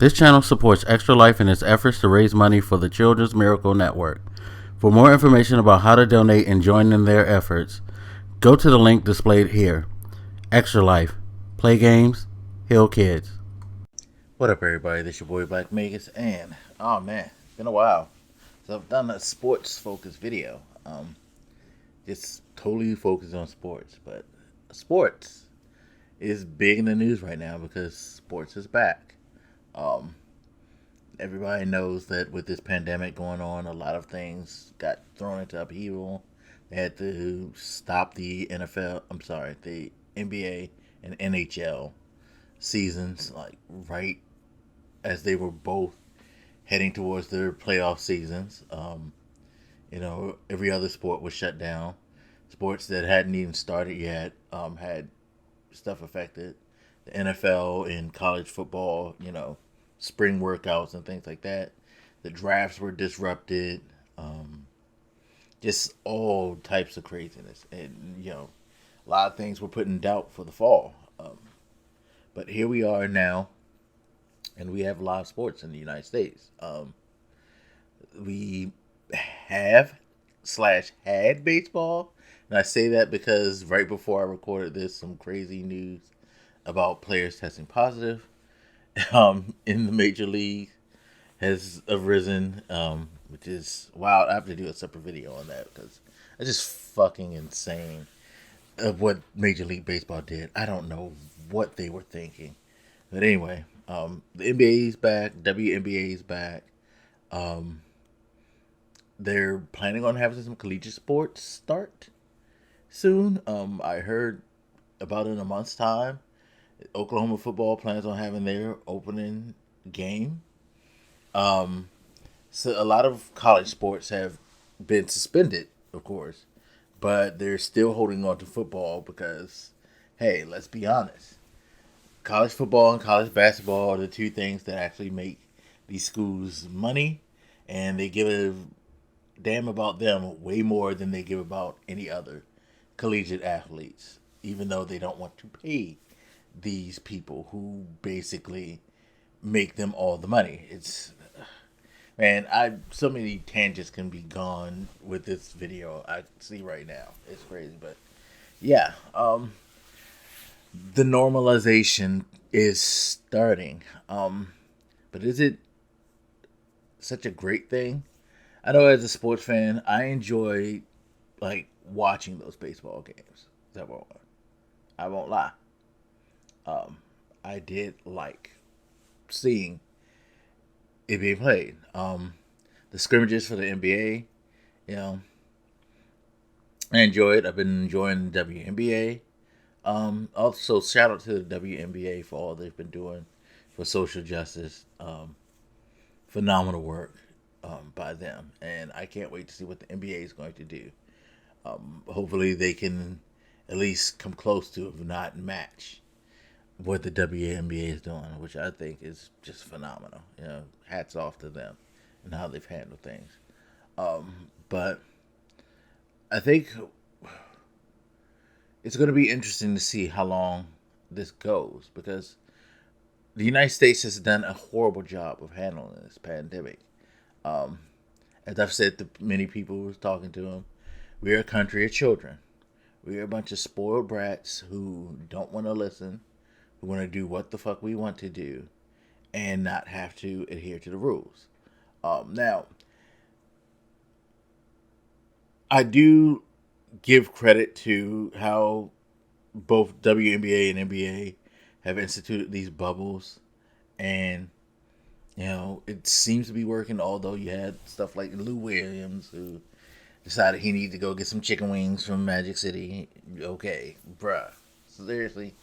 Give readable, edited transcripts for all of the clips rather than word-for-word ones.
This channel supports Extra Life in its efforts to raise money for the Children's Miracle Network. For more information about how to donate and join in their efforts, go to the link displayed here. Extra Life. Play games, heal kids. What up, everybody? This your boy BlakMegas, and oh man, it's been a while. So I've done a sports-focused video. Just totally focused on sports, but sports is big in the news right now because sports is back. Everybody knows that with this pandemic going on, a lot of things got thrown into upheaval. They had to stop the the NBA and NHL seasons, like right as they were both heading towards their playoff seasons. Every other sport was shut down. Sports that hadn't even started yet had stuff affected. The NFL and college football, spring workouts and things like that. The drafts were disrupted. Just all types of craziness. And, a lot of things were put in doubt for the fall. But here we are now, and we have live sports in the United States. We have / had baseball. And I say that because right before I recorded this, some crazy news about players testing positive in the major league has arisen, which is wild. I have to do a separate video on that because it's just fucking insane of what Major League Baseball did. I don't know what they were thinking. But anyway, the NBA's back, WNBA's back. They're planning on having some collegiate sports start soon. I heard about in a month's time, Oklahoma football plans on having their opening game. So a lot of college sports have been suspended, of course, but they're still holding on to football because, hey, let's be honest. College football and college basketball are the two things that actually make these schools money, and they give a damn about them way more than they give about any other collegiate athletes, even though they don't want to pay these people who basically make them all the money. So many tangents can be gone with this video I see right now. It's crazy, but yeah, the normalization is starting. But is it such a great thing? I know as a sports fan, I enjoy watching those baseball games. I won't lie. I did like seeing it being played. The scrimmages for the NBA, I enjoy it. I've been enjoying the WNBA. Also, shout out to the WNBA for all they've been doing for social justice. Phenomenal work by them, and I can't wait to see what the NBA is going to do. Hopefully, they can at least come close to, if not match, what the WNBA is doing, which I think is just phenomenal. Hats off to them and how they've handled things. But I think it's going to be interesting to see how long this goes, because the United States has done a horrible job of handling this pandemic. As I've said to many people who was talking to them, we're a country of children. We're a bunch of spoiled brats who don't want to listen, who want to do what the fuck we want to do, and not have to adhere to the rules. Now, I do give credit to how both WNBA and NBA have instituted these bubbles, and it seems to be working. Although you had stuff like Lou Williams, who decided he needed to go get some chicken wings from Magic City. Okay, bruh, seriously.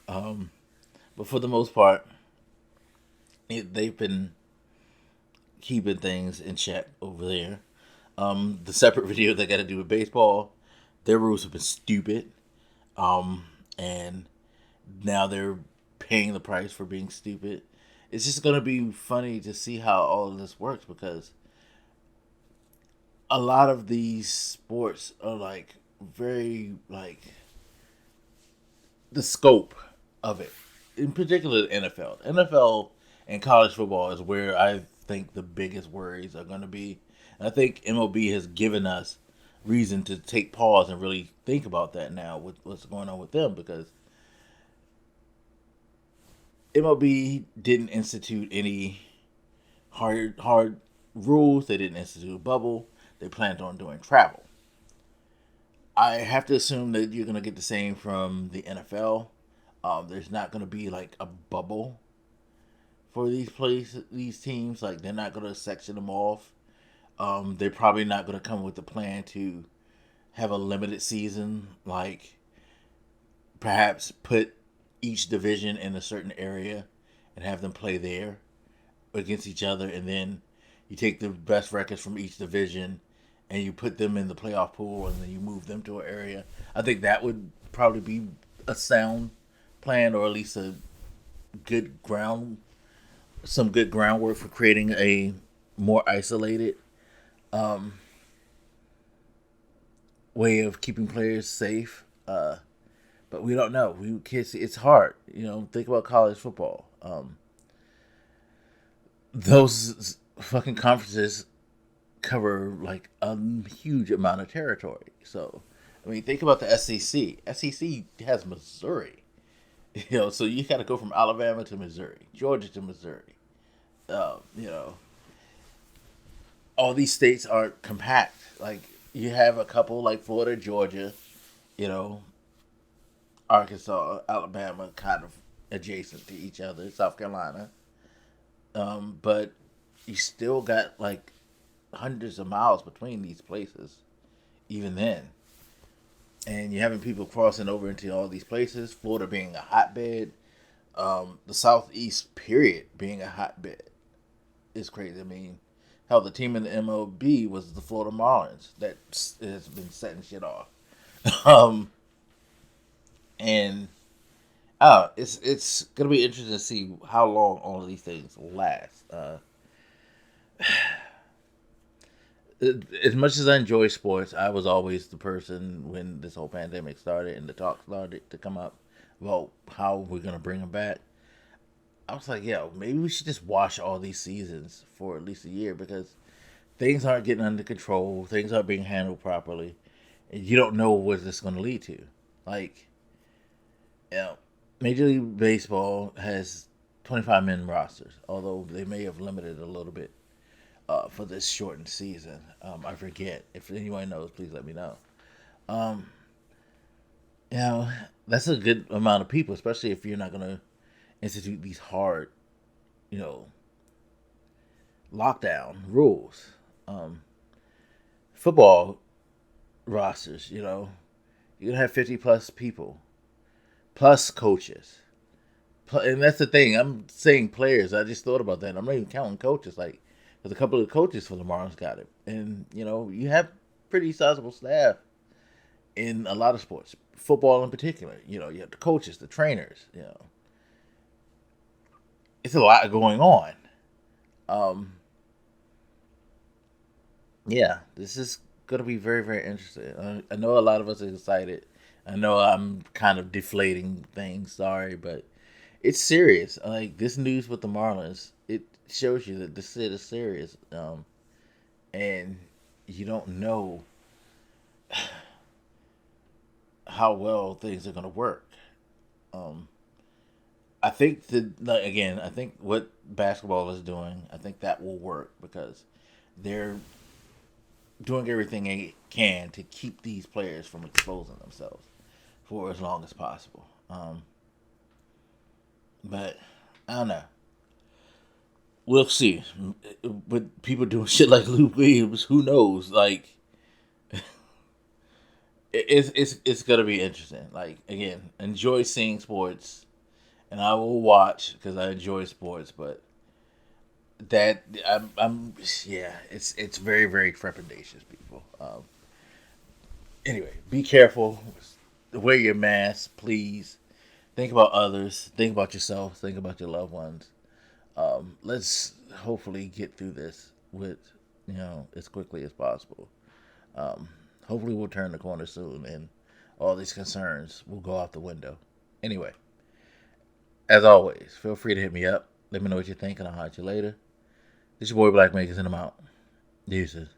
But for the most part, they've been keeping things in check over there. The separate video they got to do with baseball, their rules have been stupid, and now they're paying the price for being stupid. It's just going to be funny to see how all of this works, because a lot of these sports are very the scope of it in particular the NFL. NFL and college football is where I think the biggest worries are going to be. And I think MLB has given us reason to take pause and really think about that now with what's going on with them, because MLB didn't institute any hard rules. They didn't institute a bubble. They planned on doing travel. I have to assume that you're going to get the same from the NFL. There's not going to be like a bubble for these teams. Like, they're not going to section them off. They're probably not going to come with a plan to have a limited season. Like, perhaps put each division in a certain area and have them play there against each other, and then you take the best records from each division and you put them in the playoff pool, and then you move them to an area. I think that would probably be a sound plan, or at least some good groundwork for creating a more isolated way of keeping players safe. But we don't know. We can't see. It's hard. Think about college football. Those fucking conferences cover like a huge amount of territory. So, I mean, think about the SEC. SEC has Missouri. So you got to go from Alabama to Missouri, Georgia to Missouri. You know, all these states aren't compact. Like, you have a couple like Florida, Georgia, Arkansas, Alabama, kind of adjacent to each other, South Carolina. But you still got like hundreds of miles between these places, even then. And you're having people crossing over into all these places. Florida being a hotbed, the Southeast period being a hotbed is crazy. I mean, hell, the team in the MLB was the Florida Marlins that has been setting shit off. And it's gonna be interesting to see how long all of these things last. As much as I enjoy sports, I was always the person when this whole pandemic started and the talk started to come up about how we're gonna bring them back. I was like, yeah, maybe we should just watch all these seasons for at least a year, because things aren't getting under control, things aren't being handled properly, and you don't know what this is going to lead to. Like, Major League Baseball has 25-man rosters, although they may have limited a little bit for this shortened season. I forget. If anyone knows, please let me know. Um, that's a good amount of people, especially if you're not going to institute these hard, you know, lockdown rules. Football rosters, you're going to have 50 plus people, plus coaches. And that's the thing. I'm saying players. I just thought about that. I'm not even counting coaches. Like, there's a couple of coaches for the Marlins got it. And, you have pretty sizable staff in a lot of sports. Football in particular. You have the coaches, the trainers, It's a lot going on. Yeah, this is going to be very, very interesting. I know a lot of us are excited. I know I'm kind of deflating things, sorry, but it's serious. Like, this news with the Marlins, it shows you that this shit is serious. And you don't know how well things are going to work. I think I think what basketball is doing, I think that will work, because they're doing everything they can to keep these players from exposing themselves for as long as possible. But I don't know. We'll see. With people doing shit like Lou Williams, who knows? Like, it's gonna be interesting. Like, again, enjoy seeing sports, and I will watch because I enjoy sports. But that I'm yeah, it's very, very trepidatious, people. Anyway, be careful. Wear your mask, please. Think about others. Think about yourself. Think about your loved ones. Let's hopefully get through this with as quickly as possible. Hopefully we'll turn the corner soon, and all these concerns will go out the window. Anyway, as always, feel free to hit me up. Let me know what you think, and I'll hide you later. This your boy Blak making them out. Deuces.